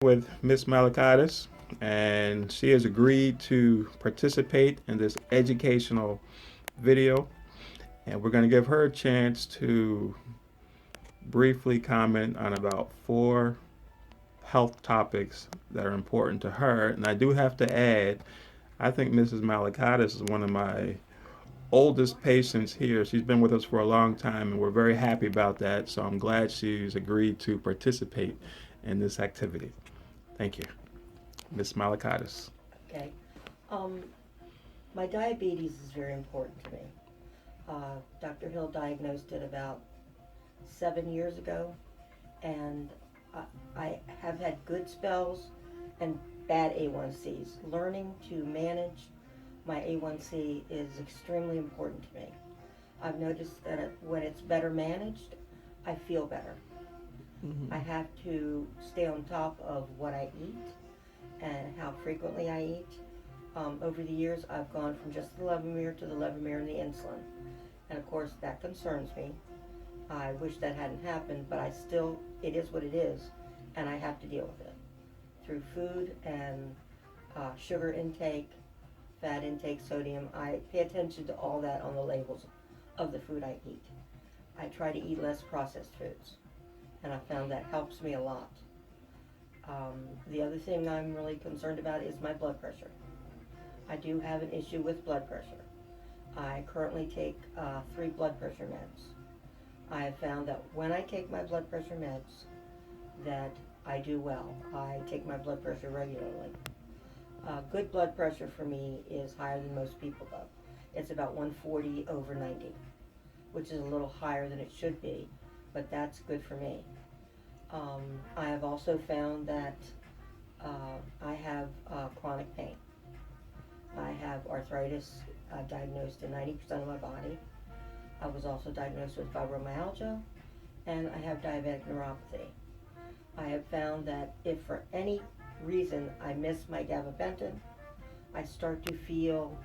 With Miss Malakadis, and she has agreed to participate in this educational video. And we're going to give her a chance to briefly comment on about four health topics that are important to her. And I do have to add, I think Mrs. Malakadis is one of my oldest patients here. She's been with us for a long time, and we're very happy about that. So I'm glad she's agreed to participate in this activity. Thank you. Miss Malakadis. Okay. Um, my diabetes is very important to me. Dr. Hill diagnosed it about 7 years ago, and I have had good spells and bad A1Cs. Learning to manage my A1C is extremely important to me. I've noticed that when it's better managed, I feel better. I have to stay on top of what I eat and how frequently I eat. Over the years, I've gone from just the Levemir to the Levemir and the insulin. And of course, that concerns me. I wish that hadn't happened, but it is what it is, and I have to deal with it through food and sugar intake, fat intake, sodium. I pay attention to all that on the labels of the food I eat. I try to eat less processed foods, and I found that helps me a lot. The other thing I'm really concerned about is my blood pressure. I do have an issue with blood pressure. I currently take 3 blood pressure meds. I have found that when I take my blood pressure meds, that I do well. I take my blood pressure regularly. Good blood pressure for me is higher than most people though. It's about 140 over 90, which is a little higher than it should be, but that's good for me. I have also found that I have chronic pain. I have arthritis diagnosed in 90% of my body. I was also diagnosed with fibromyalgia, and I have diabetic neuropathy. I have found that if for any reason I miss my gabapentin, I start to feel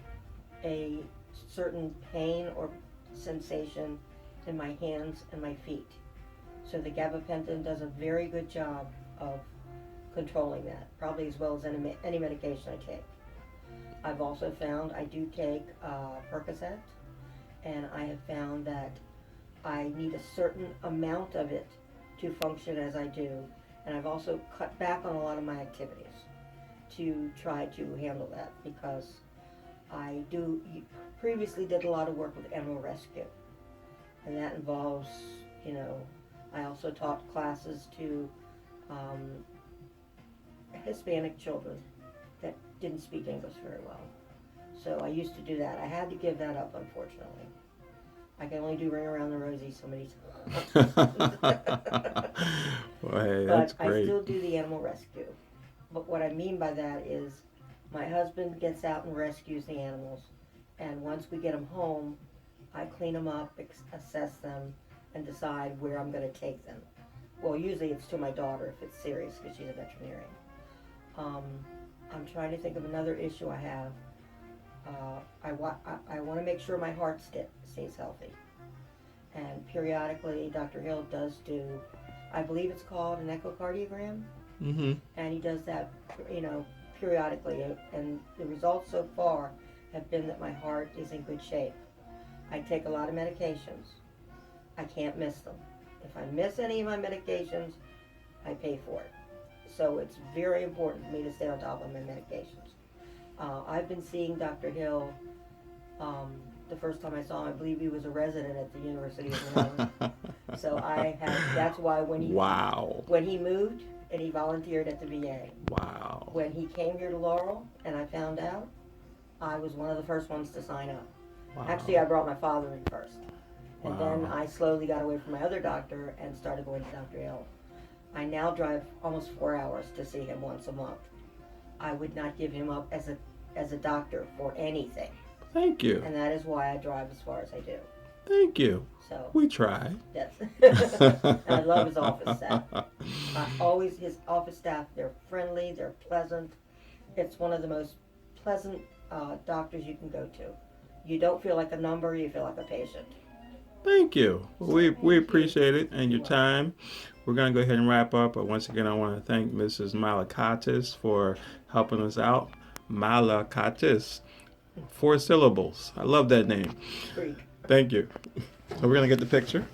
a certain pain or sensation in my hands and my feet. So the gabapentin does a very good job of controlling that, probably as well as any medication I take. I've also found I do take Percocet, and I have found that I need a certain amount of it to function as I do, and I've also cut back on a lot of my activities to try to handle that, because I previously did a lot of work with animal rescue, and that involves, I also taught classes to Hispanic children that didn't speak English very well. So I used to do that. I had to give that up, unfortunately. I can only do Ring Around the Rosie so many times. Well, hey, that's but great. I still do the animal rescue. But what I mean by that is my husband gets out and rescues the animals, and once we get them home, I clean them up, assess them, and decide where I'm going to take them. Well, usually it's to my daughter if it's serious, because she's a veterinarian. I'm trying to think of another issue I have. I want to make sure my heart stays healthy. And periodically, Dr. Hill does do, I believe it's called an echocardiogram. Mm-hmm. And he does that, periodically. And the results so far have been that my heart is in good shape. I take a lot of medications. I can't miss them. If I miss any of my medications, I pay for it. So it's very important for me to stay on top of my medications. I've been seeing Dr. Hill. The first time I saw him, I believe he was a resident at the University of Maryland. So that's why Wow. when he moved and he volunteered at the VA. Wow. When he came here to Laurel and I found out, I was one of the first ones to sign up. Wow. Actually, I brought my father in first. And Wow. then I slowly got away from my other doctor and started going to Dr. Hill. I now drive almost 4 hours to see him once a month. I would not give him up as a doctor for anything. Thank you. And that is why I drive as far as I do. Thank you. So We try. yes. And I love his office staff. His office staff, they're friendly, they're pleasant. It's one of the most pleasant doctors you can go to. You don't feel like a number, you feel like a patient. Thank you. We you. appreciate it and your time. We're going to go ahead and wrap up. But once again, I want to thank Mrs. Malakatis for helping us out. Malakatis. 4 syllables. I love that name. Greek. Thank you. So we're going to get the picture.